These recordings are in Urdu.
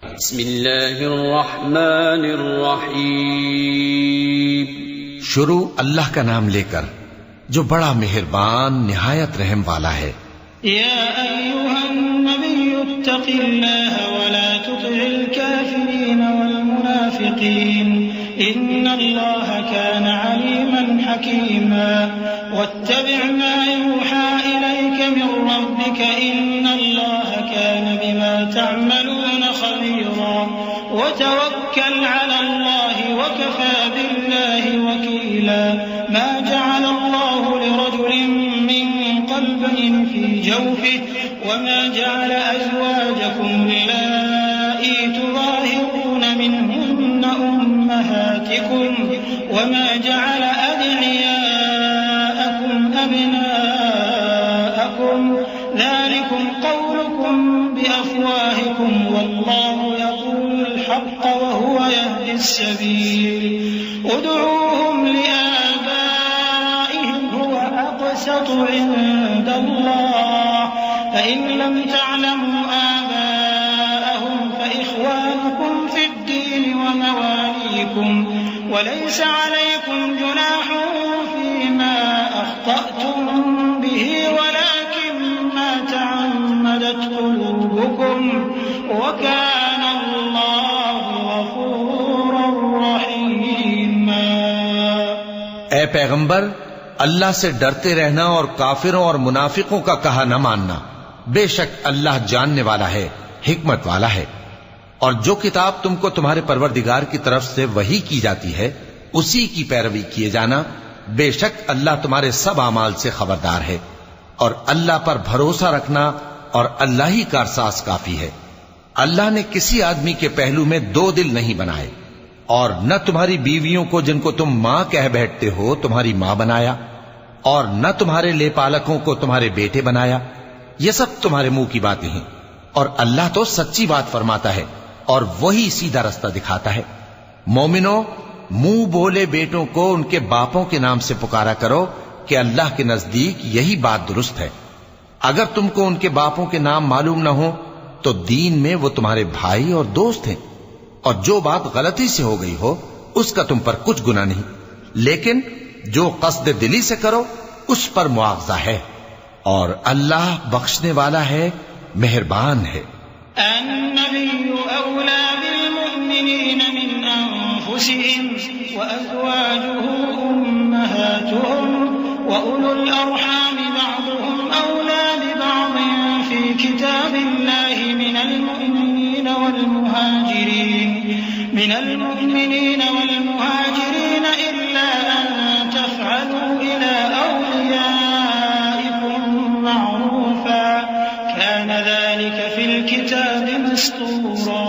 بسم اللہ الرحمن الرحیم. شروع اللہ کا نام لے کر جو بڑا مہربان نہایت رحم والا ہے. یا ایھا النبی اتق اللہ ولا تطع الکافرین والمنافقین ان اللہ کان علیما حکیما واتبع ما یوحى الیک من ربک ان اللہ کان بما تعملون خبیرا وتوکل علی اللہ وکفى باللہ وکیلا ما جعل اللہ لرجل من قلبين في جوفه وما جعل أزواجكم اللائي تظاهرون منهن أمهاتكم وما جعل أدعياءكم أبناءكم ذلكم قولكم بأفواهكم والله يقول الحق وهو يهدي السبيل ادعوهم لآبائهم هو أقسط عند الله فإن لم تعلموا آباءهم فإخوانكم في الدين ومواليكم وليس عليكم جناح فيما أخطأتم به ولكن ما تعمدت قلوبكم وكان الله غفورا رحيما. اے پیغمبر، اللہ سے ڈرتے رہنا اور کافروں اور منافقوں کا کہا نہ ماننا. بے شک اللہ جاننے والا ہے، حکمت والا ہے. اور جو کتاب تم کو تمہارے پروردگار کی طرف سے وحی کی جاتی ہے اسی کی پیروی کیے جانا. بے شک اللہ تمہارے سب اعمال سے خبردار ہے. اور اللہ پر بھروسہ رکھنا اور اللہ ہی کارساز کافی ہے. اللہ نے کسی آدمی کے پہلو میں دو دل نہیں بنائے اور نہ تمہاری بیویوں کو جن کو تم ماں کہہ بیٹھتے ہو تمہاری ماں بنایا اور نہ تمہارے لے پالکوں کو تمہارے بیٹے بنایا. یہ سب تمہارے منہ کی باتیں ہیں اور اللہ تو سچی بات فرماتا ہے اور وہی سیدھا رستہ دکھاتا ہے. مومنو، منہ بولے بیٹوں کو ان کے باپوں کے نام سے پکارا کرو کہ اللہ کے نزدیک یہی بات درست ہے. اگر تم کو ان کے باپوں کے نام معلوم نہ ہو تو دین میں وہ تمہارے بھائی اور دوست ہیں. اور جو بات غلطی سے ہو گئی ہو اس کا تم پر کچھ گناہ نہیں، لیکن جو قصد دلی سے کرو اس پر مواخذہ ہے. اور اللہ بخشنے والا ہے، مہربان ہے. النبي أولى بالمؤمنين من أنفسهم وأزواجه أمهاتهم وأولو الأرحام بعضهم أولى ببعض في كتاب الله من المؤمنين والمهاجرين إلا أن تفعلوا إلى أوليائكم معروفا كان ذلك في الكتاب مسطورا.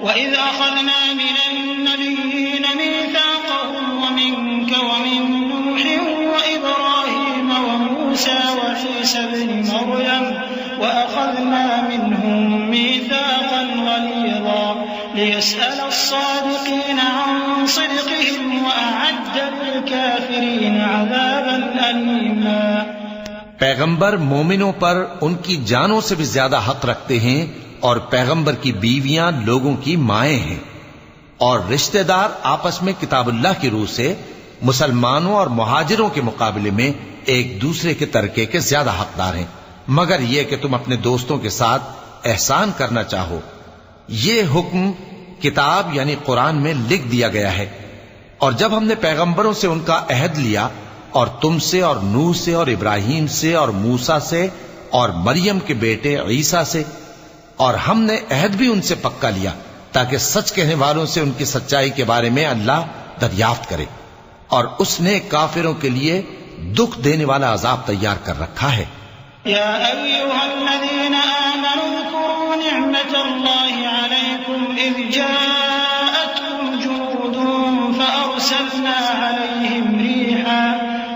وإذ أخذنا من النبيين ميثاقهم ومنك ومن نوح وإبراهيم وموسى وعيسى ابن مريم وأخذنا منهم ميثاقا غليظا ليسأل الصادقين عن صدقهم وأعد للكافرين عذابا أليما. پیغمبر مومنوں پر ان کی جانوں سے بھی زیادہ حق رکھتے ہیں اور پیغمبر کی بیویاں لوگوں کی مائیں ہیں. اور رشتہ دار آپس میں کتاب اللہ کی روح سے مسلمانوں اور مہاجروں کے مقابلے میں ایک دوسرے کے ترکے کے زیادہ حقدار ہیں، مگر یہ کہ تم اپنے دوستوں کے ساتھ احسان کرنا چاہو. یہ حکم کتاب یعنی قرآن میں لکھ دیا گیا ہے. اور جب ہم نے پیغمبروں سے ان کا عہد لیا اور تم سے اور نوح سے اور ابراہیم سے اور موسیٰ سے اور مریم کے بیٹے عیسیٰ سے، اور ہم نے عہد بھی ان سے پکا لیا تاکہ سچ کہنے والوں سے ان کی سچائی کے بارے میں اللہ دریافت کرے. اور اس نے کافروں کے لیے دکھ دینے والا عذاب تیار کر رکھا ہے. یا ایھا الذین آمنوا اذکروا نعمت اللہ علیکم اذ جاءتکم جنود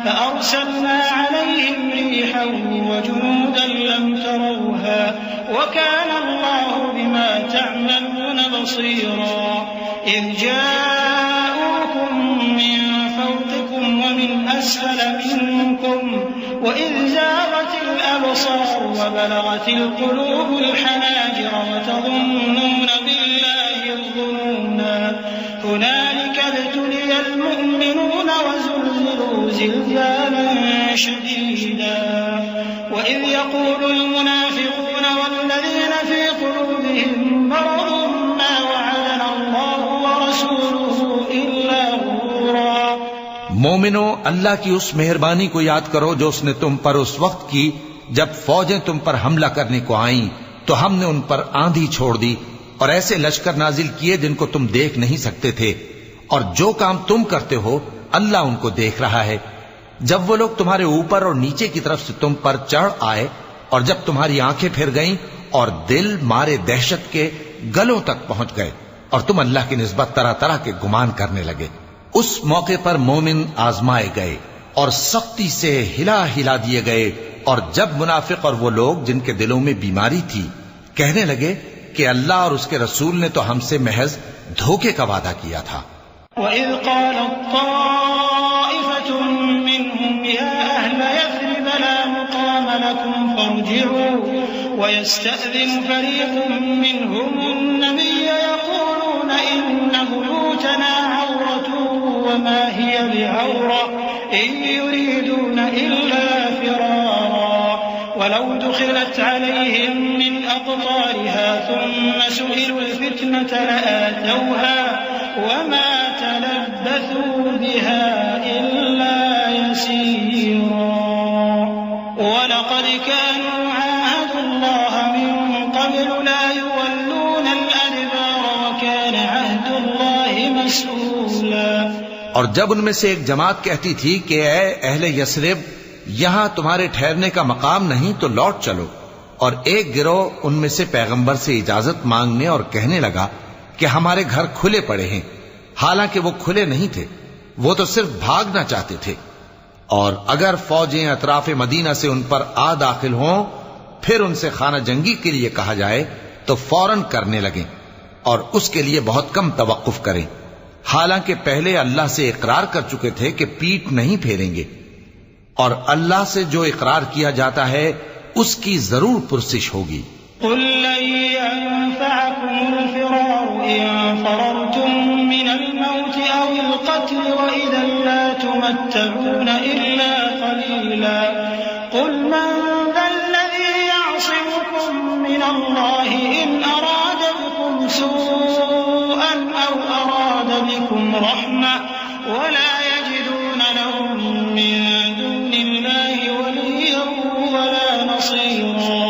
فأرسلنا عليهم ريحا وجنودا لم تروها وكان الله بما تعملون بصيرا. إذ جاءوكم من فوقكم ومن أسفل منكم وإذ زاغت الأبصار وبلغت القلوب الحناجر وتظنون بالله زلزالا شديدا وإذ يقول المنافقون والذين في قلوبهم مرض ما وعدنا الله ورسوله إلا غرورا۔ مومنو، اللہ کی اس مہربانی کو یاد کرو جو اس نے تم پر اس وقت کی جب فوجیں تم پر حملہ کرنے کو آئیں تو ہم نے ان پر آندھی چھوڑ دی اور ایسے لشکر نازل کیے جن کو تم دیکھ نہیں سکتے تھے، اور جو کام تم کرتے ہو اللہ ان کو دیکھ رہا ہے۔ جب وہ لوگ تمہارے اوپر اور نیچے کی طرف سے تم پر چڑھ آئے اور جب تمہاری آنکھیں پھر گئیں اور دل مارے دہشت کے گلوں تک پہنچ گئے اور تم اللہ کی نسبت طرح طرح کے گمان کرنے لگے، اس موقع پر مومن آزمائے گئے اور سختی سے ہلا ہلا دیے گئے، اور جب منافق اور وہ لوگ جن کے دلوں میں بیماری تھی کہنے لگے کہ اللہ اور اس کے رسول نے تو ہم سے محض دھوکے کا وعدہ کیا تھا۔ وَإِذْ قَالَتْ طَائِفَةٌ مِّنْهُمْ يَا أَهْلَ يَثْرِبَ لَا مُقَامَ لَكُمْ فَارْجِعُوا وَيَسْتَأْذِنُ فَرِيقٌ مِّنْهُمُ النَّبِيَّ يَقُولُونَ إِنَّ بُيُوتَنَا عَوْرَةٌ وَمَا هِيَ بِعَوْرَةٍ إِن يُرِيدُونَ إِلَّا فِرَارًا وَلَوْ دُخِلَتْ عَلَيْهِم مِّنْ أَقْطَارِهَا ثُمَّ سُئِلُوا الْفِتْنَةَ لَآتَوْهَا وَمَا تَلَبَّثُوا بِهَا إِلَّا يَسِيرًا وَلَقَدْ كَانُوا عَاهَدُوا اللَّهَ مِن قَبْلُ لَا يُوَلُّونَ الْأَدْبَارَ وَكَانَ عَهْدُ اللَّهِ مَسْئُولًا۔ اور جب ان میں سے ایک جماعت کہتی تھی کہ اے اہل یثرب، یہاں تمہارے ٹھہرنے کا مقام نہیں تو لوٹ چلو، اور ایک گروہ ان میں سے پیغمبر سے اجازت مانگنے اور کہنے لگا کہ ہمارے گھر کھلے پڑے ہیں، حالانکہ وہ کھلے نہیں تھے، وہ تو صرف بھاگنا چاہتے تھے، اور اگر فوجیں اطراف مدینہ سے ان پر آ داخل ہوں پھر ان سے خانہ جنگی کے لیے کہا جائے تو فوراً کرنے لگیں اور اس کے لیے بہت کم توقف کریں، حالانکہ پہلے اللہ سے اقرار کر چکے تھے کہ پیٹ نہیں پھیریں گے، اور اللہ سے جو اقرار کیا جاتا ہے اس کی ضرور پرسش ہوگی۔ قل لن ينفعكم الفرار إن فررتم من الموت أو القتل وإذا لا تمتعون إلا قليلا قل من ذا الذي يعصمكم من الله إن أراد بكم سوءا أو أراد بكم رحمة ولا يجدون لهم من دون الله وليا ولا نصيرا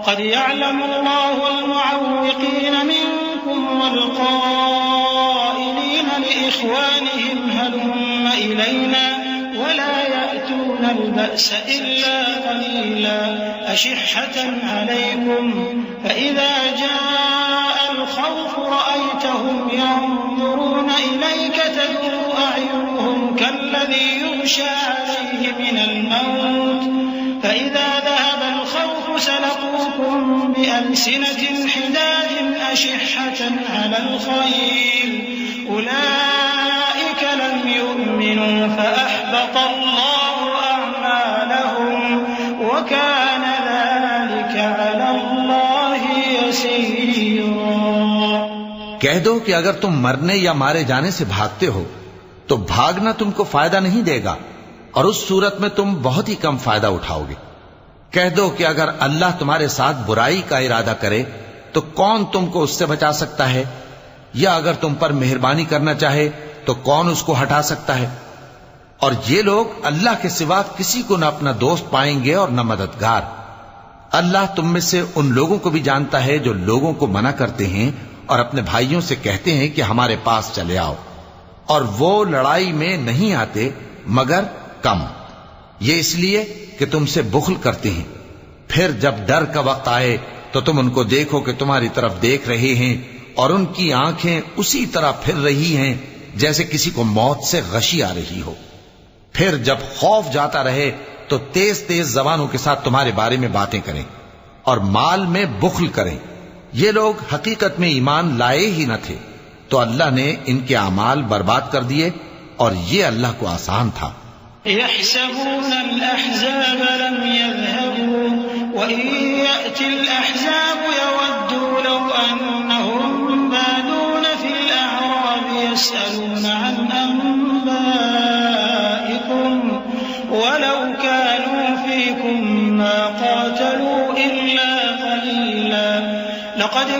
قد يعلم الله المعوقين منكم والقائلين لإخوانهم هلم إلينا ولا يأتون البأس إلا قليلا أشحة عليكم فإذا جاء الخوف رأيتهم ينظرون إليك تدور أعينهم كالذي يغشى عليه من الموت فإذا ذهب الخوف سلقوكم بألسنة حداد أشحة على الخير أولئك لم يؤمنوا فأحبط الله أعمالهم وكان ذلك على الله يسيرا۔ کہہ دو کہ اگر تم مرنے یا مارے جانے سے بھاگتے ہو تو بھاگنا تم کو فائدہ نہیں دے گا، اور اس صورت میں تم بہت ہی کم فائدہ اٹھاؤ گے۔ کہہ دو کہ اگر اللہ تمہارے ساتھ برائی کا ارادہ کرے تو کون تم کو اس سے بچا سکتا ہے، یا اگر تم پر مہربانی کرنا چاہے تو کون اس کو ہٹا سکتا ہے؟ اور یہ لوگ اللہ کے سوا کسی کو نہ اپنا دوست پائیں گے اور نہ مددگار۔ اللہ تم میں سے ان لوگوں کو بھی جانتا ہے جو لوگوں کو منع کرتے ہیں اور اپنے بھائیوں سے کہتے ہیں کہ ہمارے پاس چلے آؤ، اور وہ لڑائی میں نہیں آتے مگر کم، یہ اس لیے کہ تم سے بخل کرتے ہیں۔ پھر جب ڈر کا وقت آئے تو تم ان کو دیکھو کہ تمہاری طرف دیکھ رہے ہیں اور ان کی آنکھیں اسی طرح پھر رہی ہیں جیسے کسی کو موت سے غشی آ رہی ہو۔ پھر جب خوف جاتا رہے تو تیز تیز زبانوں کے ساتھ تمہارے بارے میں باتیں کریں اور مال میں بخل کریں۔ یہ لوگ حقیقت میں ایمان لائے ہی نہ تھے، تو اللہ نے ان کے اعمال برباد کر دیے، اور یہ اللہ کو آسان تھا۔ يحسبون الأحزاب لم يذهبوا وإن يأتي الأحزاب يودوا لو أنهم بادون في الأعراب يسألون عن أنبائكم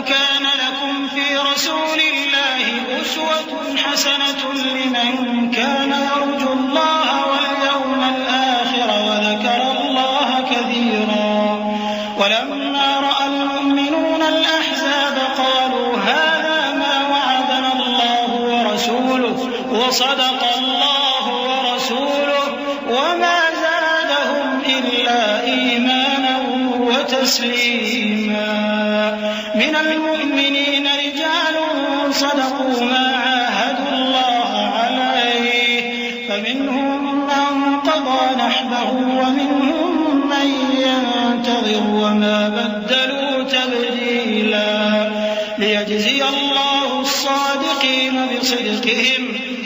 كان لكم في رسول الله أسوة حسنة لمن كان يرجو الله واليوم الآخر وذكر الله كثيرا ولما رأى المؤمنون الأحزاب قالوا هذا ما وعدنا الله ورسوله وصدق الله ورسوله وما زادهم إلا إيمانا وتسليما من المؤمنين رجال صدقوا ما عاهدوا الله عليه فمنهم من قضى نحبه ومنهم من ينتظر وما بدلوا تبديلا ليجزي الله الصادقين بصدقهم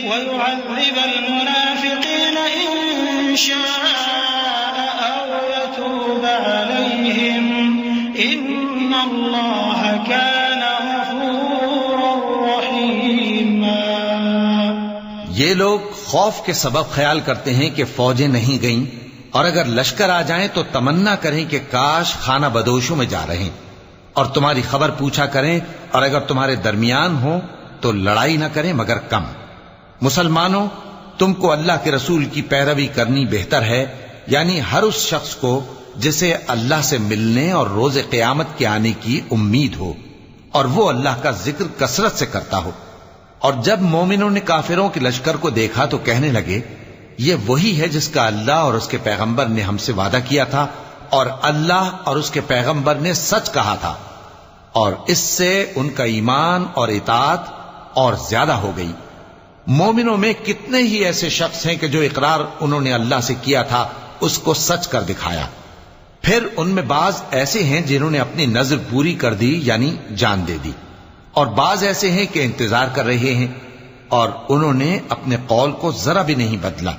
ويعذب المنافقين إن شاء أو يتوب عليهم إن الله كان غفورا رحيما. یہ لوگ خوف کے سبب خیال کرتے ہیں کہ فوجیں نہیں گئیں، اور اگر لشکر آ جائیں تو تمنا کریں کہ کاش خانہ بدوشوں میں جا رہے، اور تمہاری خبر پوچھا کریں، اور اگر تمہارے درمیان ہوں تو لڑائی نہ کریں مگر کم. مسلمانوں، تم کو اللہ کے رسول کی پیروی کرنی بہتر ہے، یعنی ہر اس شخص کو جسے اللہ سے ملنے اور روز قیامت کے آنے کی امید ہو، اور وہ اللہ کا ذکر کثرت سے کرتا ہو. اور جب مومنوں نے کافروں کے لشکر کو دیکھا تو کہنے لگے یہ وہی ہے جس کا اللہ اور اس کے پیغمبر نے ہم سے وعدہ کیا تھا، اور اللہ اور اس کے پیغمبر نے سچ کہا تھا، اور اس سے ان کا ایمان اور اطاعت اور زیادہ ہو گئی. مومنوں میں کتنے ہی ایسے شخص ہیں کہ جو اقرار انہوں نے اللہ سے کیا تھا اس کو سچ کر دکھایا. پھر ان میں بعض ایسے ہیں جنہوں نے اپنی نظر پوری کر دی، یعنی جان دے دی، اور بعض ایسے ہیں کہ انتظار کر رہے ہیں، اور انہوں نے اپنے قول کو ذرا بھی نہیں بدلا،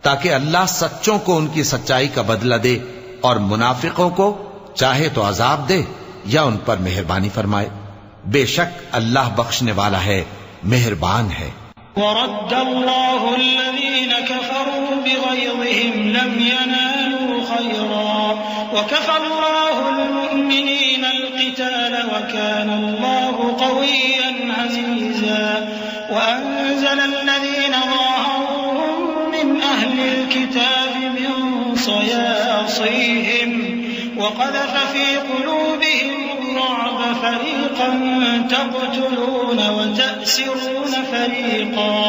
تاکہ اللہ سچوں کو ان کی سچائی کا بدلہ دے، اور منافقوں کو چاہے تو عذاب دے یا ان پر مہربانی فرمائے. بے شک اللہ بخشنے والا ہے، مہربان ہے. ورد الله الذين كفروا بغيظهم لم ينالوا خيرا وكفى الله المؤمنين القتال وكان الله قويا عزيزا وأنزل الذين ظاهروهم من أهل الكتاب من صياصيهم وقذف في قلوبهم الرعب فريقا تقتلون وتأسرون فريقا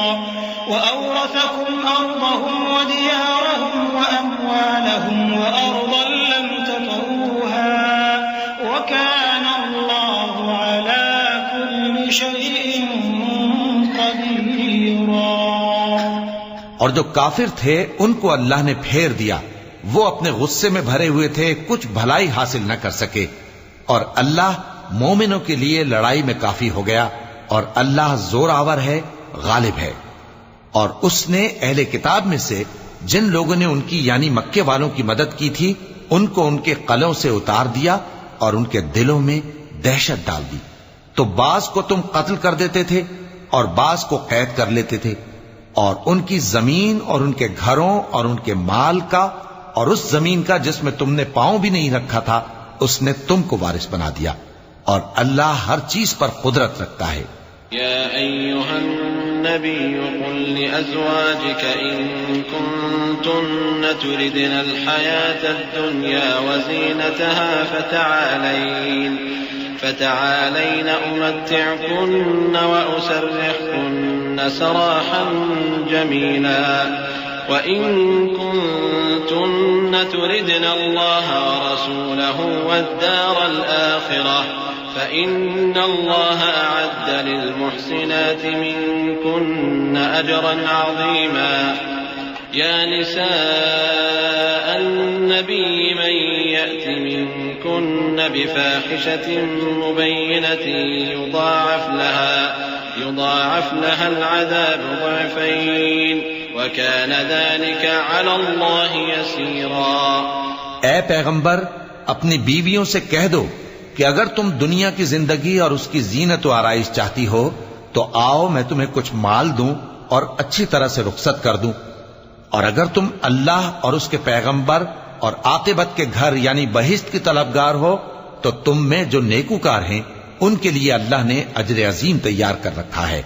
وأورثكم أرضهم وديارهم وأموالهم وأرضا لم تطئوها وكان الله على كل شيء قديرا. اور جو کافر تھے ان کو اللہ نے پھیر دیا، وہ اپنے غصے میں بھرے ہوئے تھے، کچھ بھلائی حاصل نہ کر سکے، اور اللہ مومنوں کے لیے لڑائی میں کافی ہو گیا، اور اللہ زور آور ہے، غالب ہے. اور اس نے اہل کتاب میں سے جن لوگوں نے ان کی یعنی مکے والوں کی مدد کی تھی ان کو ان کے قلعوں سے اتار دیا اور ان کے دلوں میں دہشت ڈال دی. تو بعض کو تم قتل کر دیتے تھے اور بعض کو قید کر لیتے تھے، اور ان کی زمین اور ان کے گھروں اور ان کے مال کا اور اس زمین کا جس میں تم نے پاؤں بھی نہیں رکھا تھا اس نے تم کو وارث بنا دیا، اور اللہ ہر چیز پر قدرت رکھتا ہے. يا أيها النبي قل لأزواجك إن كنتن تردن الحياة الدنيا وزينتها فتعالين أمتعكن وأسرحكن سراحا جميلا وإن كنتن تردن الله ورسوله والدار الآخرة فإن الله أعد للمحسنات منكن أجرا عظيما. يا نساء النبي من يأت منكن بفاحشة مبينة يضاعف لها العذاب ضعفين وكان ذلك على الله يسيرا. اے پیغمبر، اپنی بیویوں سے کہہ دو کہ اگر تم دنیا کی زندگی اور اس کی زینت و آرائش چاہتی ہو تو آؤ میں تمہیں کچھ مال دوں اور اچھی طرح سے رخصت کر دوں، اور اگر تم اللہ اور اس کے پیغمبر اور عاقبت کے گھر یعنی بہشت کی طلبگار ہو تو تم میں جو نیکوکار ہیں ان کے لیے اللہ نے اجر عظیم تیار کر رکھا ہے۔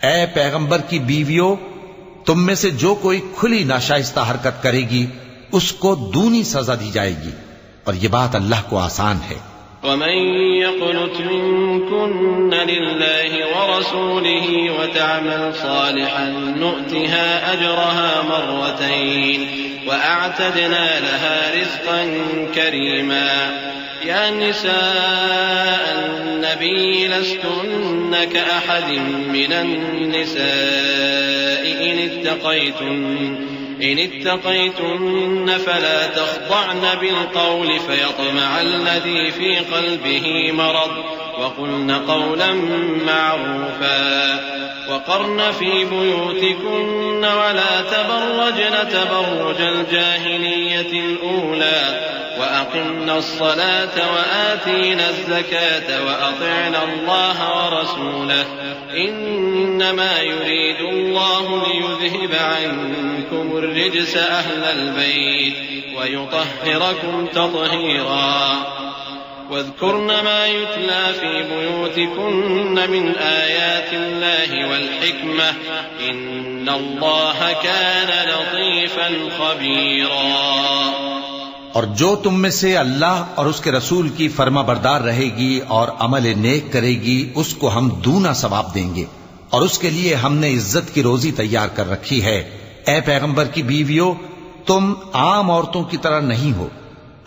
اے پیغمبر کی بیویوں، تم میں سے جو کوئی کھلی ناشائستہ حرکت کرے گی اس کو دونی سزا دی جائے گی، اور یہ بات اللہ کو آسان ہے۔ ومن يقنت منكن لله ورسوله وتعمل صالحا نؤتها أجرها مرتين وأعتدنا لها رزقا كريما يا نساء النبي لستن كأحد من النساء إن اتقيتن فلا تخضعن بالقول فيطمع الذي في قلبه مرض وقلن قولا معروفا وقرن في بيوتكن ولا تبرجن تبرج الجاهلية الأولى وأقمن الصلاة وآتينا الزكاة وأطعنا الله ورسوله إنما يريد الله ليذهب عنكم الرجس أهل البيت ويطهركم تطهيرا واذكرن ما يتلى في بيوتكن من آيات الله والحكمة إن الله كان لطيفا خبيرا۔ اور جو تم میں سے اللہ اور اس کے رسول کی فرما بردار رہے گی اور عمل نیک کرے گی اس کو ہم دونا ثواب دیں گے، اور اس کے لیے ہم نے عزت کی روزی تیار کر رکھی ہے۔ اے پیغمبر کی بیویوں، تم عام عورتوں کی طرح نہیں ہو۔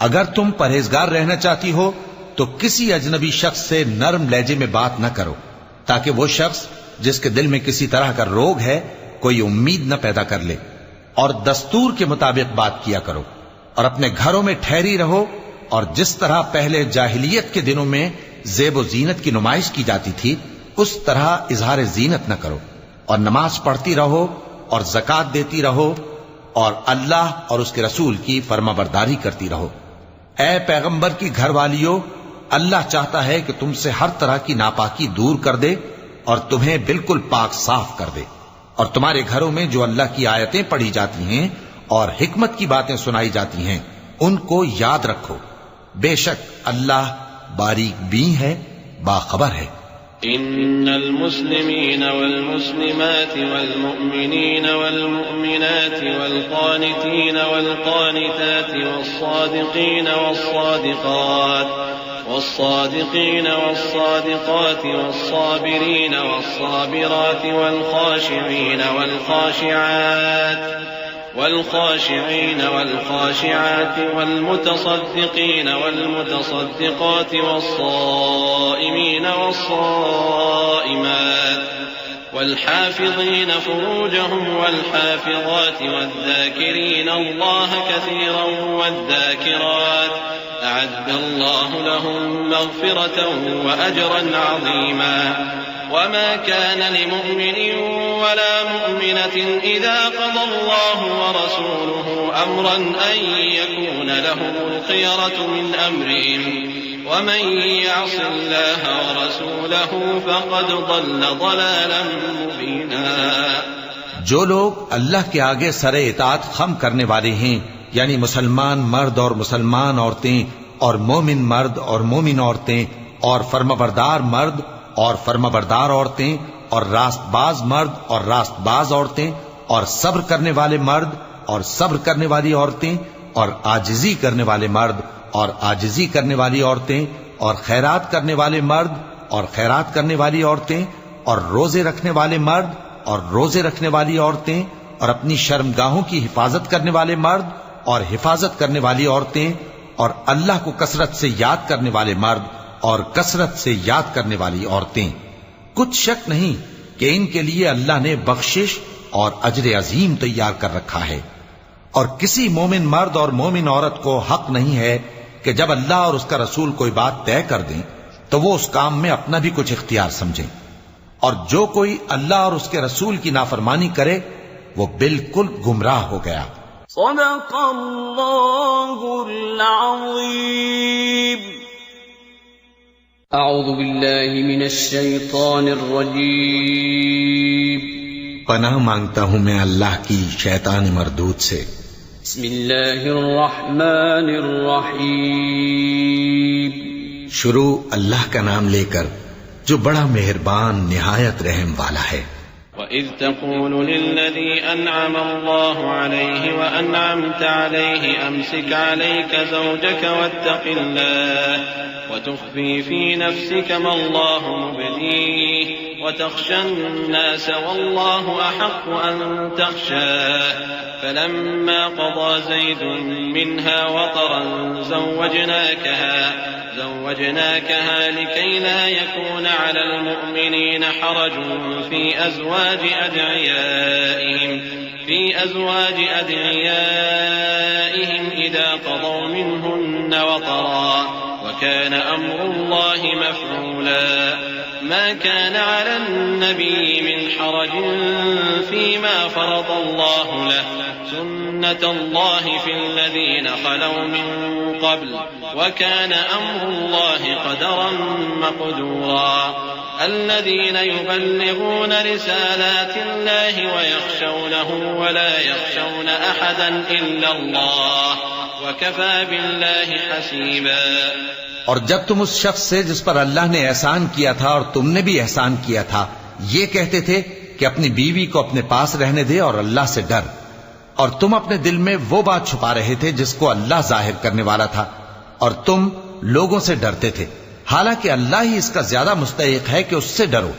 اگر تم پرہیزگار رہنا چاہتی ہو تو کسی اجنبی شخص سے نرم لہجے میں بات نہ کرو، تاکہ وہ شخص جس کے دل میں کسی طرح کا روگ ہے کوئی امید نہ پیدا کر لے، اور دستور کے مطابق بات کیا کرو، اور اپنے گھروں میں ٹھہری رہو، اور جس طرح پہلے جاہلیت کے دنوں میں زیب و زینت کی نمائش کی جاتی تھی اس طرح اظہار زینت نہ کرو، اور نماز پڑھتی رہو اور زکوٰۃ دیتی رہو، اور اللہ اور اس کے رسول کی فرما برداری کرتی رہو۔ اے پیغمبر کی گھر والیوں، اللہ چاہتا ہے کہ تم سے ہر طرح کی ناپاکی دور کر دے اور تمہیں بالکل پاک صاف کر دے، اور تمہارے گھروں میں جو اللہ کی آیتیں پڑھی جاتی ہیں اور حکمت کی باتیں سنائی جاتی ہیں ان کو یاد رکھو، بے شک اللہ باریک بین ہے، باخبر ہے۔ إن المسلمين والمسلمات والمؤمنين والمؤمنات والقانتين والقانتات والصادقين والصادقات والصابرين والصابرات والخاشعين والخاشعات والمتصدقين والمتصدقات والصائمين والصائمات والحافظين فروجهم والحافظات والذاكرين الله كثيرا والذاكرات أعد الله لهم مغفرة وأجرا عظيما وما كان لمؤمن ولا مؤمنة إذا قضى الله ورسوله أمرا أن يكون لهم الخيرة من أمرهم ومن يعص الله ورسوله فقد ضل ضلالا مبينا۔ جو لوگ اللہ کے آگے سر اطاعت خم کرنے والے ہیں، یعنی مسلمان مرد اور مسلمان عورتیں اور مومن مرد اور مومن عورتیں اور فرمانبردار مرد اور فرمانبردار عورتیں اور راست باز مرد اور راست باز عورتیں اور صبر کرنے والے مرد اور صبر کرنے والی عورتیں اور عاجزی کرنے والے مرد اور عاجزی کرنے والی عورتیں اور خیرات کرنے والے مرد اور خیرات کرنے والی عورتیں اور روزے رکھنے والے مرد اور روزے رکھنے والی عورتیں اور اپنی شرمگاہوں کی حفاظت کرنے والے مرد اور حفاظت کرنے والی عورتیں اور اللہ کو کثرت سے یاد کرنے والے مرد اور کثرت سے یاد کرنے والی عورتیں۔ کچھ شک نہیں کہ ان کے لیے اللہ نے بخشش اور اجر عظیم تیار کر رکھا ہے، اور کسی مومن مرد اور مومن عورت کو حق نہیں ہے کہ جب اللہ اور اس کا رسول کوئی بات طے کر دیں تو وہ اس کام میں اپنا بھی کچھ اختیار سمجھیں، اور جو کوئی اللہ اور اس کے رسول کی نافرمانی کرے وہ بالکل گمراہ ہو گیا۔ صدق اللہ العظیم۔ اعوذ باللہ من الشیطان الرجیم۔ پناہ مانگتا ہوں میں اللہ کی شیطان مردود سے۔ بسم اللہ الرحمن الرحیم۔ شروع اللہ کا نام لے کر جو بڑا مہربان نہایت رحم والا ہے۔ وَإِذْ تَقُولُ لِلَّذِي أَنْعَمَ اللَّهُ عَلَيْهِ وَأَنْعَمْتَ عَلَيْهِ أَمْسِكْ عَلَيْكَ زَوْجَكَ وَاتَّقِ اللَّهَ وَتُخْفِي فِي نَفْسِكَ مَا اللَّهُ مُبْدِيهِ وَتَخْشَى النَّاسَ وَاللَّهُ أَحَقُّ أَن تَخْشَاهُ فَلَمَّا قَضَى زَيْدٌ مِّنْهَا وَطَرًا زوجناكها لكي لا يكون على المؤمنين حرج في أزواج أدعيائهم إذا قضوا منهن وطرا وكان أمر الله مفعولا ما كان على النبي من حرج فيما فرض الله له سنة الله في الذين خلوا من قبل وكان أمر الله قدرا مقدورا الذين يبلغون رسالات الله ويخشونه ولا يخشون أحدا إلا الله وكفى بالله حسيبا۔ اور جب تم اس شخص سے جس پر اللہ نے احسان کیا تھا اور تم نے بھی احسان کیا تھا یہ کہتے تھے کہ اپنی بیوی کو اپنے پاس رہنے دے اور اللہ سے ڈر، اور تم اپنے دل میں وہ بات چھپا رہے تھے جس کو اللہ ظاہر کرنے والا تھا، اور تم لوگوں سے ڈرتے تھے، حالانکہ اللہ ہی اس کا زیادہ مستحق ہے کہ اس سے ڈرو۔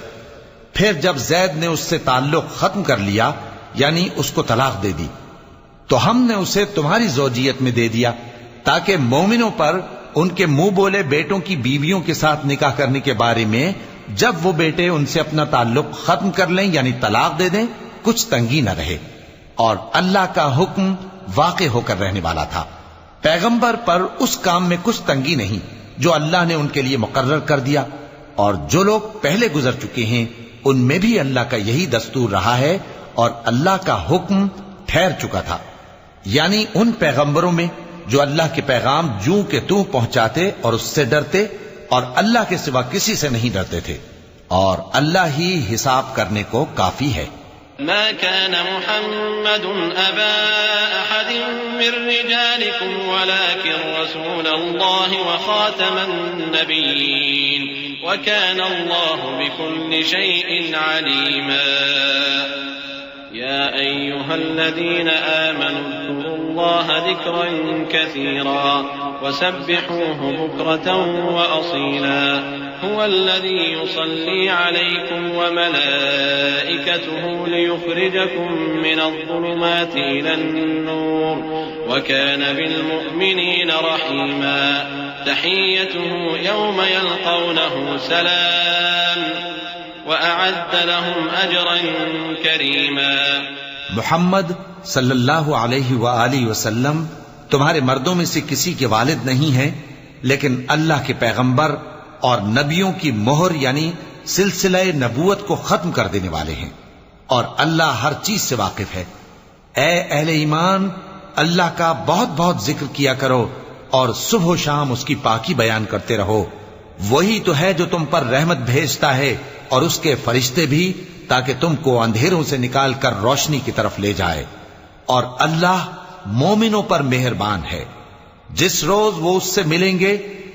پھر جب زید نے اس سے تعلق ختم کر لیا یعنی اس کو طلاق دے دی تو ہم نے اسے تمہاری زوجیت میں دے دیا تاکہ مومنوں پر ان کے منہ بولے بیٹوں کی بیویوں کے ساتھ نکاح کرنے کے بارے میں جب وہ بیٹے ان سے اپنا تعلق ختم کر لیں یعنی طلاق دے دیں کچھ تنگی نہ رہے، اور اللہ کا حکم واقع ہو کر رہنے والا تھا۔ پیغمبر پر اس کام میں کچھ تنگی نہیں جو اللہ نے ان کے لیے مقرر کر دیا، اور جو لوگ پہلے گزر چکے ہیں ان میں بھی اللہ کا یہی دستور رہا ہے، اور اللہ کا حکم ٹھہر چکا تھا، یعنی ان پیغمبروں میں جو اللہ کے پیغام جوں کہ توں پہنچاتے اور اس سے ڈرتے اور اللہ کے سوا کسی سے نہیں ڈرتے تھے، اور اللہ ہی حساب کرنے کو کافی ہے۔ ما كان محمد أبا أحد من رجالكم ولكن رسول الله وخاتم النبيين وكان الله بكل شيء عليما يا أيها الذين آمنوا اذكروا الله ذكرا كثيرا وسبحوه بكرة وأصيلا هو الذي يصلي عليكم وملائكته ليخرجكم من الظلمات إلى النور وكان بالمؤمنين رحيما تحيته يوم يلقونه سلام وأعد لهم أجرا كريما۔ محمد صلی اللہ علیہ وآلہ وسلم تمہارے مردوں میں سے کسی کے والد نہیں ہیں، لیکن اللہ کے پیغمبر اور نبیوں کی مہر یعنی سلسلہ نبوت کو ختم کر دینے والے ہیں، اور اللہ ہر چیز سے واقف ہے۔ اے اہل ایمان، اللہ کا بہت بہت ذکر کیا کرو اور صبح و شام اس کی پاکی بیان کرتے رہو، وہی تو ہے جو تم پر رحمت بھیجتا ہے اور اس کے فرشتے بھی، تاکہ تم کو اندھیروں سے نکال کر روشنی کی طرف لے جائے، اور اللہ مومنوں پر مہربان ہے۔ جس روز وہ اس سے ملیں گے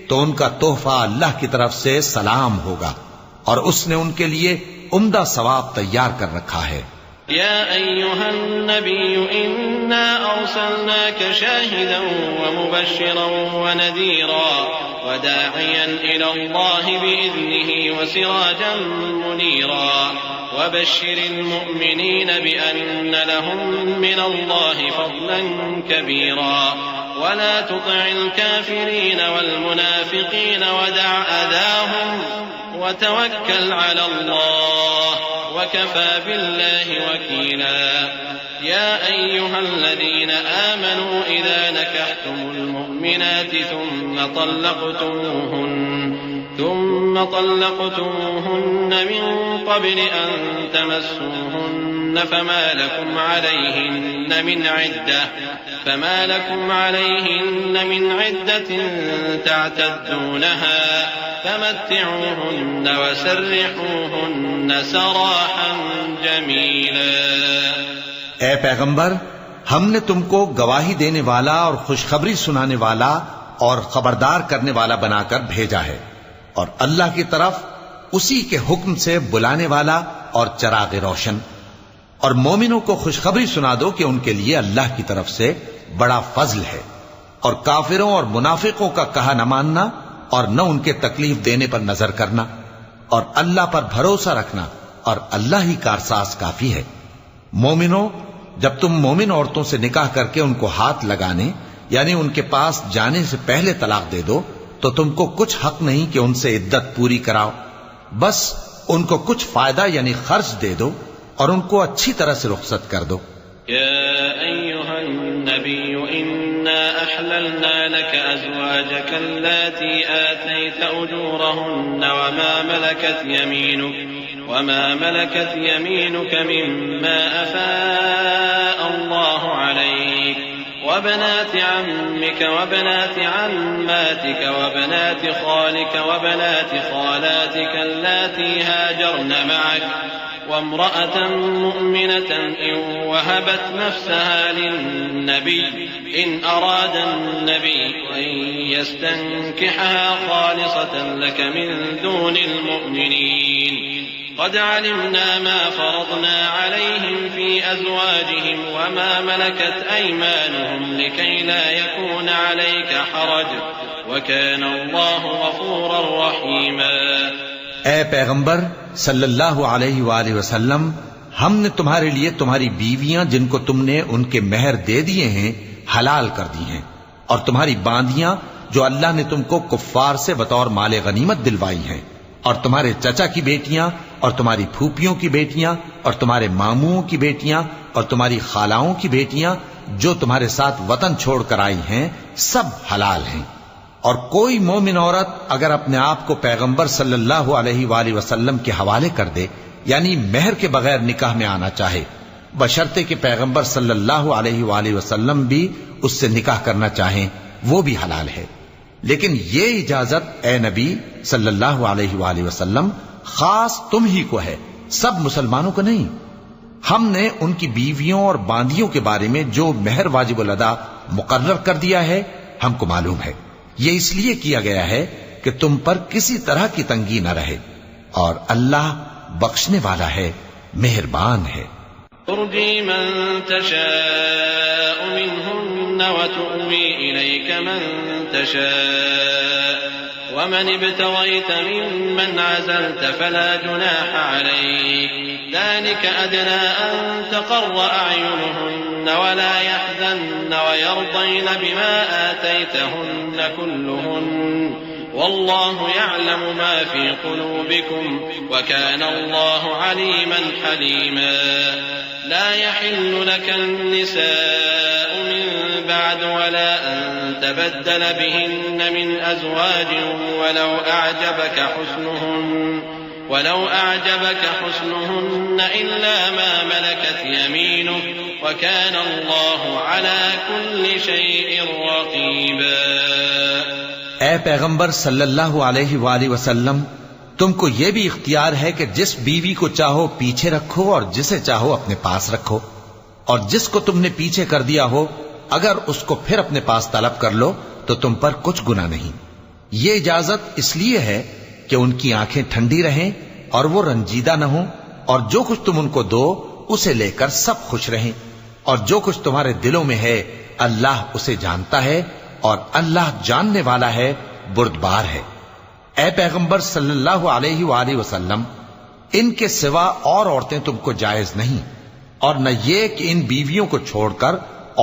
تو ان کا تحفہ اللہ کی طرف سے سلام ہوگا، اور اس نے ان کے لیے عمدہ ثواب تیار کر رکھا ہے۔ يا أيها النبي إنا أرسلناك شاهدا ومبشرا ونذيرا وداعيا إلى الله بإذنه وسراجا منيرا وبشر المؤمنين بأن لهم من الله فضلا كبيرا ولا تطع الكافرين والمنافقين ودع أذاهم وتوكل على الله وكفى بالله وكيلا يا أيها الذين آمنوا إذا نكحتم المؤمنات ثم طلقتموهن من قبل أن تمسوهن فما لكم عليهن من عدة تعتدونها فمتعوهن وسرحوهن سراحا جميلا۔ اے پیغمبر، ہم نے تم کو گواہی دینے والا اور خوشخبری سنانے والا اور خبردار کرنے والا بنا کر بھیجا ہے، اور اللہ کی طرف اسی کے حکم سے بلانے والا اور چراغ روشن۔ اور مومنوں کو خوشخبری سنا دو کہ ان کے لیے اللہ کی طرف سے بڑا فضل ہے، اور کافروں اور منافقوں کا کہا نہ ماننا اور نہ ان کے تکلیف دینے پر نظر کرنا، اور اللہ پر بھروسہ رکھنا، اور اللہ ہی کارساز کافی ہے۔ مومنوں، جب تم مومن عورتوں سے نکاح کر کے ان کو ہاتھ لگانے یعنی ان کے پاس جانے سے پہلے طلاق دے دو تو تم کو کچھ حق نہیں کہ ان سے عدت پوری کراؤ، بس ان کو کچھ فائدہ یعنی خرچ دے دو اور ان کو اچھی طرح سے رخصت کر دو۔ يا أيها النبي إنا أحللنا لك أزواجك اللاتي آتيت أجورهن وما ملكت يمينك مما أفاء الله عليك وبنات عمك وبنات عماتك وبنات خالك وبنات خالاتك اللاتي هاجرن معك وامرأة مؤمنة إن وهبت نفسها للنبي إن أراد النبي أن يستنكحها خالصة لك من دون المؤمنين قد علمنا ما فرضنا عليهم في أزواجهم وما ملكت أيمانهم لكي لا يكون عليك حرج وكان الله غفورا رحيما۔ اے پیغمبر صلی اللہ علیہ وآلہ وسلم، ہم نے تمہارے لیے تمہاری بیویاں جن کو تم نے ان کے مہر دے دیے ہیں حلال کر دی ہیں، اور تمہاری باندیاں جو اللہ نے تم کو کفار سے بطور مال غنیمت دلوائی ہیں، اور تمہارے چچا کی بیٹیاں اور تمہاری پھوپھیوں کی بیٹیاں اور تمہارے ماموں کی بیٹیاں اور تمہاری خالاؤں کی بیٹیاں جو تمہارے ساتھ وطن چھوڑ کر آئی ہیں، سب حلال ہیں۔ اور کوئی مومن عورت اگر اپنے آپ کو پیغمبر صلی اللہ علیہ وآلہ وسلم کے حوالے کر دے یعنی مہر کے بغیر نکاح میں آنا چاہے، بشرطے کہ پیغمبر صلی اللہ علیہ وآلہ وسلم بھی اس سے نکاح کرنا چاہیں، وہ بھی حلال ہے۔ لیکن یہ اجازت اے نبی صلی اللہ علیہ وآلہ وسلم خاص تم ہی کو ہے، سب مسلمانوں کو نہیں۔ ہم نے ان کی بیویوں اور باندیوں کے بارے میں جو مہر واجب الادا مقرر کر دیا ہے ہم کو معلوم ہے، یہ اس لیے کیا گیا ہے کہ تم پر کسی طرح کی تنگی نہ رہے، اور اللہ بخشنے والا ہے، مہربان ہے۔ ترجي من تشاء منهن وتؤوي إليك من تشاء ومن ابتغيت ممن عزلت فلا جناح عليك ذلك أدنى أن تقر أعينهن ولا يحزن ويرضين بما آتيتهن كلهن والله يعلم ما في قلوبكم وكان الله عليما حليما لا يحل لك النساء من بعد ولا أن تبدل بهن من أزواج ولو أعجبك حسنهن إلا ما ملكت يمينك وكان الله على كل شيء رقيبا۔ اے پیغمبر صلی اللہ علیہ وآلہ وسلم، تم کو یہ بھی اختیار ہے کہ جس بیوی کو چاہو پیچھے رکھو اور جسے چاہو اپنے پاس رکھو، اور جس کو تم نے پیچھے کر دیا ہو اگر اس کو پھر اپنے پاس طلب کر لو تو تم پر کچھ گناہ نہیں۔ یہ اجازت اس لیے ہے کہ ان کی آنکھیں ٹھنڈی رہیں اور وہ رنجیدہ نہ ہوں، اور جو کچھ تم ان کو دو اسے لے کر سب خوش رہیں، اور جو کچھ تمہارے دلوں میں ہے اللہ اسے جانتا ہے، اور اللہ جاننے والا ہے، بردبار ہے۔ اے پیغمبر صلی اللہ علیہ وآلہ وسلم، ان کے سوا اور عورتیں تم کو جائز نہیں، اور نہ یہ کہ ان بیویوں کو چھوڑ کر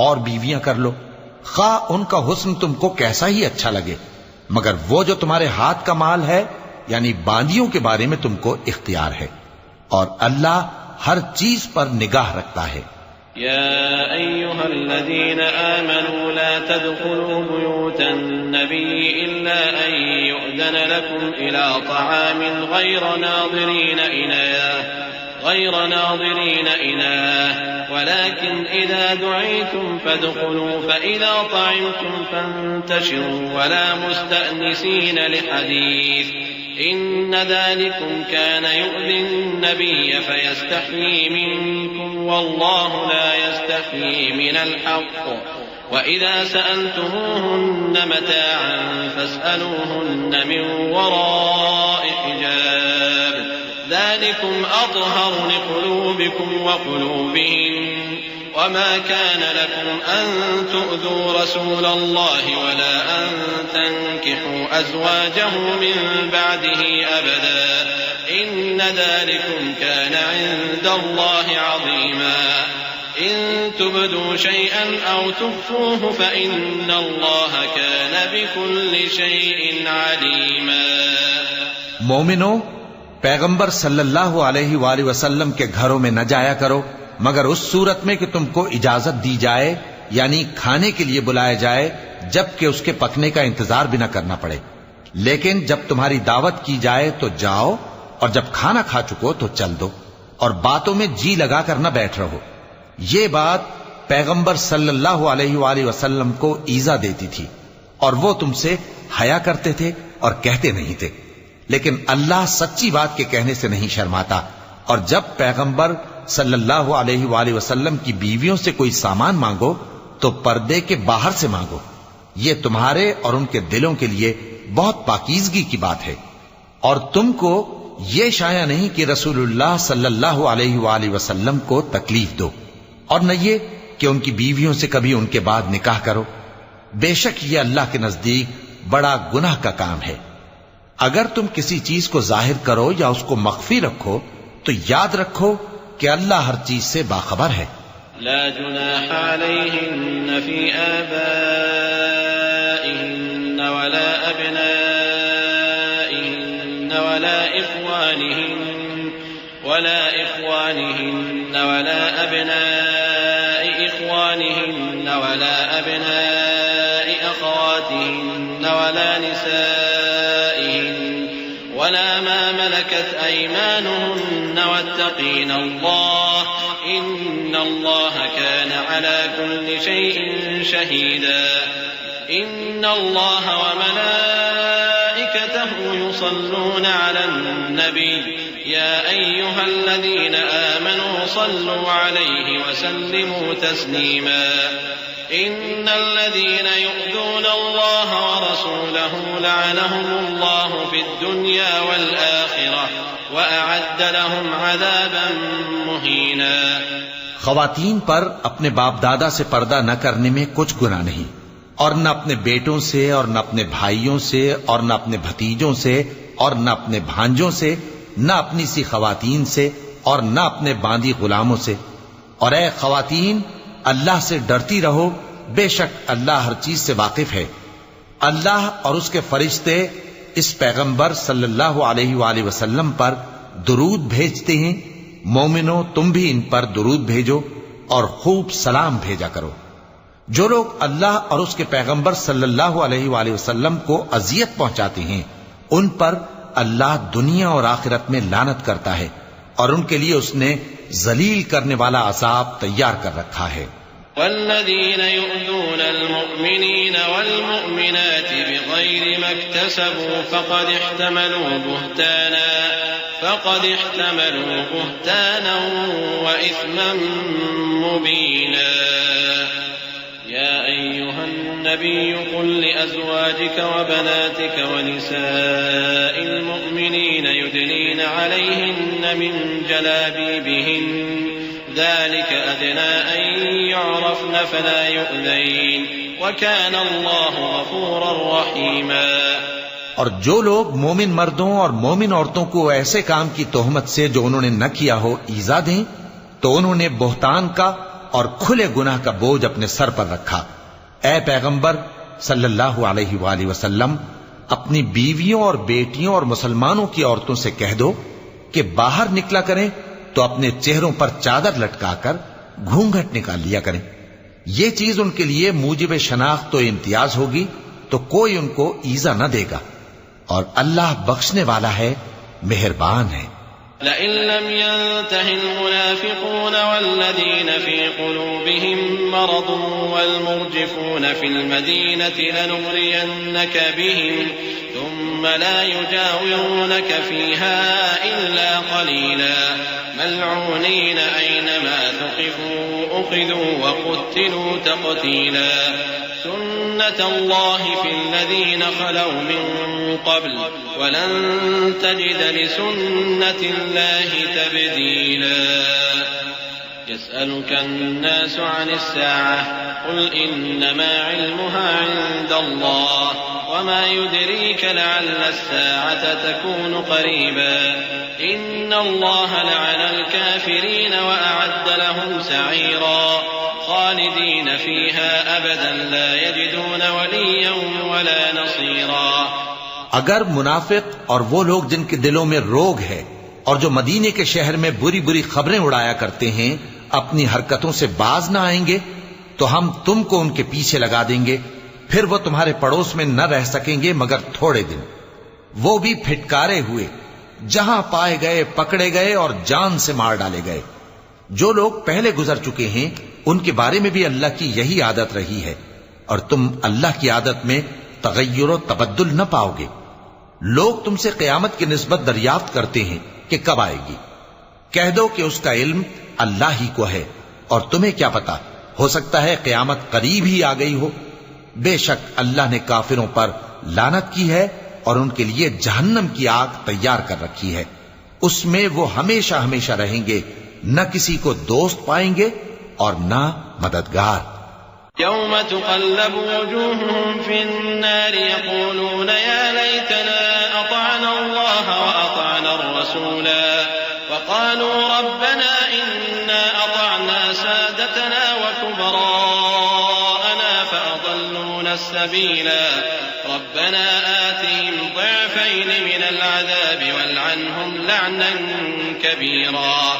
اور بیویاں کر لو، خواہ ان کا حسن تم کو کیسا ہی اچھا لگے، مگر وہ جو تمہارے ہاتھ کا مال ہے یعنی باندیوں کے بارے میں تم کو اختیار ہے، اور اللہ ہر چیز پر نگاہ رکھتا ہے۔ يا أيها الذين آمنوا لا تدخلوا بيوت النبي إلا أن يؤذن لكم إلى طعام غير ناظرين إناه ولكن إذا دعيتم فادخلوا فإذا طعمتم فانتشروا ولا مستأنسين لحديث إن ذلكم كان يؤذي النبي فيستحيي منكم والله لا يستحيي من الحق وإذا سألتموهن متاعا فاسألوهن من وراء حجاب ذلكم أطهر لقلوبكم وقلوبهم وما كان لكم أن تؤذوا رسول الله ولا أن تنكحوا أزواجه من بعده أبدا إن ذلكم كان عند الله عظيما إن تبدوا شيئا أو تخفوه فإن الله كان بكل شيء عليما. مومنو، پیغمبر صلی اللہ علیہ وآلہ وسلم کے گھروں میں نہ جایا کرو مگر اس صورت میں کہ تم کو اجازت دی جائے، یعنی کھانے کے لیے بلایا جائے جبکہ اس کے پکنے کا انتظار بھی نہ کرنا پڑے. لیکن جب تمہاری دعوت کی جائے تو جاؤ، اور جب کھانا کھا چکو تو چل دو، اور باتوں میں جی لگا کر نہ بیٹھ رہو. یہ بات پیغمبر صلی اللہ علیہ وآلہ وسلم کو ایذا دیتی تھی، اور وہ تم سے حیا کرتے تھے اور کہتے نہیں تھے. لیکن اللہ سچی بات کے کہنے سے نہیں شرماتا، اور جب پیغمبر صلی اللہ علیہ وآلہ وسلم کی بیویوں سے کوئی سامان مانگو تو پردے کے باہر سے مانگو. یہ تمہارے اور ان کے دلوں کے لیے بہت پاکیزگی کی بات ہے. اور تم کو یہ شایع نہیں کہ رسول اللہ صلی اللہ علیہ وآلہ وسلم کو تکلیف دو، اور نہ یہ کہ ان کی بیویوں سے کبھی ان کے بعد نکاح کرو. بے شک یہ اللہ کے نزدیک بڑا گناہ کا کام ہے. اگر تم کسی چیز کو ظاہر کرو یا اس کو مخفی رکھو تو یاد رکھو کہ اللہ ہر چیز سے باخبر ہے. لا جناح عليهن في آبائهن ولا أبنائهن ولا إخوانهن ولا أبناء إخوانهن ولا أبناء أخواتهن ولا نسائهن ولا ما ملكت أيمانهن واتقين الله إن الله كان على كل شيء شهيدا. إن الله وملائكته يصلون على النبي يا أيها الذين آمنوا صلوا عليه وسلموا تسليما. إن الذين يؤذون الله ورسوله لعنهم الله في الدنيا والآخرة وأعد لهم عذابا مهينا. خواتین پر اپنے باپ دادا سے پردہ نہ کرنے میں کچھ گناہ نہیں، اور نہ اپنے بیٹوں سے اور نہ اپنے بھائیوں سے اور نہ اپنے بھتیجوں سے اور نہ اپنے بھانجوں سے، نہ اپنی سی خواتین سے اور نہ اپنے باندی غلاموں سے. اور اے خواتین، اللہ سے ڈرتی رہو، بے شک اللہ ہر چیز سے واقف ہے. اللہ اور اس کے فرشتے اس پیغمبر صلی اللہ علیہ وآلہ وسلم پر درود بھیجتے ہیں. مومنو، تم بھی ان پر درود بھیجو اور خوب سلام بھیجا کرو. جو لوگ اللہ اور اس کے پیغمبر صلی اللہ علیہ وآلہ وسلم کو اذیت پہنچاتے ہیں ان پر اللہ دنیا اور آخرت میں لعنت کرتا ہے، اور ان کے لیے اس نے ذلیل کرنے والا عذاب تیار کر رکھا ہے. والذين يؤذون المؤمنين والمؤمنات بغير ما اكتسبوا فقد احتملوا بهتانا وإثما مبينا. يا أيها النبي قل لأزواجك وبناتك ونساء المؤمنين يدنين عليهن من جلابيبهن ذلك أدنى أن يعرفن فلا يؤذين وكان الله غفورا رحيما. اور جو لوگ مومن مردوں اور مومن عورتوں کو ایسے کام کی تہمت سے جو انہوں نے نہ کیا ہو ایذا دیں تو انہوں نے بہتان کا اور کھلے گناہ کا بوجھ اپنے سر پر رکھا. اے پیغمبر صلی اللہ علیہ وآلہ وسلم، اپنی بیویوں اور بیٹیوں اور مسلمانوں کی عورتوں سے کہہ دو کہ باہر نکلا کریں تو اپنے چہروں پر چادر لٹکا کر گھونگھٹ نکال لیا کریں. یہ چیز ان کے لیے موجب شناخت و امتیاز ہوگی تو کوئی ان کو ایذا نہ دے گا، اور اللہ بخشنے والا ہے، مہربان ہے. لئن لم ينته المنافقون والذين في قلوبهم مرض والمرجفون في المدينة لنغرينك بهم ثم ثم لا يجاورونك فيها إلا قليلا ملعونين أينما ثقفوا أخذوا وقتلوا تقتيلا سنة الله في الذين خلوا من قبل ولن تجد لسنة الله تبديلا يسألك الناس عن الساعة قل إنما علمها عند الله وما يدريك لعل الساعة تكون قريبا إن الله لعن الكافرين وأعد لهم سعيرا خالدين فيها أبدا لا يجدون وليا ولا نصيرا. اگر منافق اور وہ لوگ جن کے دلوں میں روگ ہے اور جو مدینے کے شہر میں بری بری خبریں اڑایا کرتے ہیں اپنی حرکتوں سے باز نہ آئیں گے تو ہم تم کو ان کے پیچھے لگا دیں گے، پھر وہ تمہارے پڑوس میں نہ رہ سکیں گے مگر تھوڑے دن، وہ بھی پھٹکارے ہوئے، جہاں پائے گئے پکڑے گئے اور جان سے مار ڈالے گئے. جو لوگ پہلے گزر چکے ہیں ان کے بارے میں بھی اللہ کی یہی عادت رہی ہے، اور تم اللہ کی عادت میں تغیر و تبدل نہ پاؤ گے. لوگ تم سے قیامت کی نسبت دریافت کرتے ہیں کہ کب آئے گی. کہہ دو کہ اس کا علم اللہ ہی کو ہے، اور تمہیں کیا پتا، ہو سکتا ہے قیامت قریب ہی آ گئی ہو. بے شک اللہ نے کافروں پر لعنت کی ہے اور ان کے لیے جہنم کی آگ تیار کر رکھی ہے، اس میں وہ ہمیشہ ہمیشہ رہیں گے، نہ کسی کو دوست پائیں گے اور نہ مددگار. يوم تقلب وجوههم في النار يقولون يا ليتنا أطعنا الله وأطعنا الرسولا وقالوا ربنا إنا أطعنا سادتنا وكبراءنا فأضلونا السبيلا ربنا آتهم ضعفين من العذاب والعنهم لعنا كبيرا.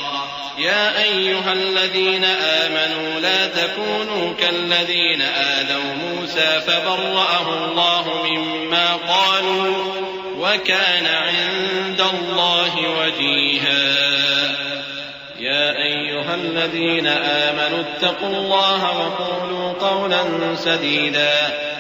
يا أيها الذين آمنوا لا تكونوا كالذين آذوا موسى فبرأه الله مما قالوا وكان عند الله وجيها. يا أيها الذين آمنوا اتقوا الله وقولوا قولا سديدا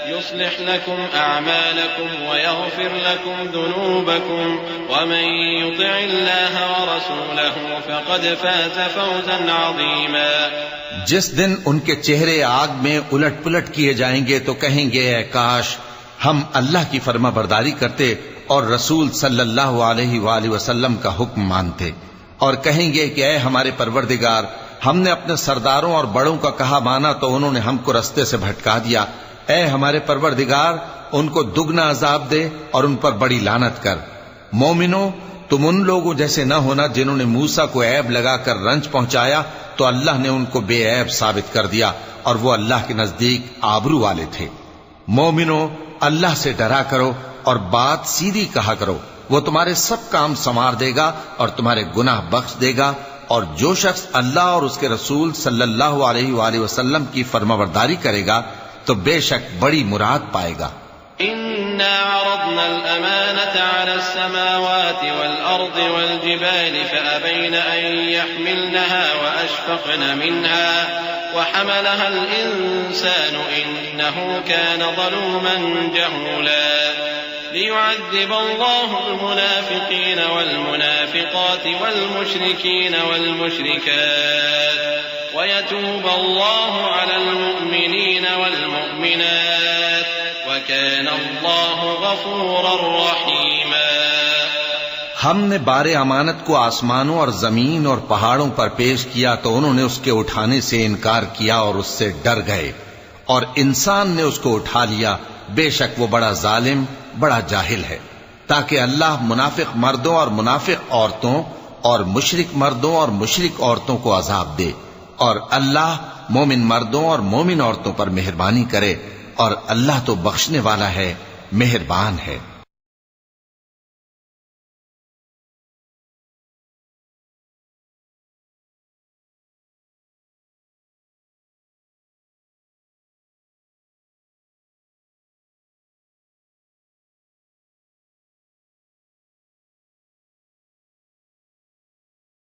يصلح لكم أعمالكم ويغفر لكم ذنوبكم ومن يطع الله ورسوله فقد فاز فوزا عظيما. جس دن ان کے چہرے آگ میں الٹ پلٹ کیے جائیں گے تو کہیں گے اے کاش ہم اللہ کی فرما برداری کرتے اور رسول صلی اللہ علیہ وآلہ وسلم کا حکم مانتے، اور کہیں گے کہ اے ہمارے پروردگار ہم نے اپنے سرداروں اور بڑوں کا کہا مانا تو انہوں نے ہم کو رستے سے بھٹکا دیا. اے ہمارے پروردگار ان کو دگنا عذاب دے اور ان پر بڑی لعنت کر. مومنو تم ان لوگوں جیسے نہ ہونا جنہوں نے موسیٰ کو عیب لگا کر رنج پہنچایا تو اللہ نے ان کو بے عیب ثابت کر دیا اور وہ اللہ کے نزدیک آبرو والے تھے. مومنو اللہ سے ڈرا کرو اور بات سیدھی کہا کرو، وہ تمہارے سب کام سنوار دے گا اور تمہارے گناہ بخش دے گا. اور جو شخص اللہ اور اس کے رسول صلی اللہ علیہ وآلہ وسلم کی فرمانبرداری کرے گا تو بے شک بڑی مراد پائے گا. إنا عرضنا الأمانة على السماوات والأرض والجبال فأبين أن يحملنها وأشفقن منها وحملها الإنسان إنه كان ظلوما جهولا. ليعذب الله المنافقين والمنافقات والمشركين والمشركات ويتوب الله على المؤمنين والمؤمنات وكان الله غفورا رحيما. ہم نے بار امانت کو آسمانوں اور زمین اور پہاڑوں پر پیش کیا تو انہوں نے اس کے اٹھانے سے انکار کیا اور اس سے ڈر گئے، اور انسان نے اس کو اٹھا لیا. بے شک وہ بڑا ظالم بڑا جاہل ہے. تاکہ اللہ منافق مردوں اور منافق عورتوں اور مشرک مردوں اور مشرک عورتوں کو عذاب دے، اور اللہ مومن مردوں اور مومن عورتوں پر مہربانی کرے، اور اللہ تو بخشنے والا ہے، مہربان ہے.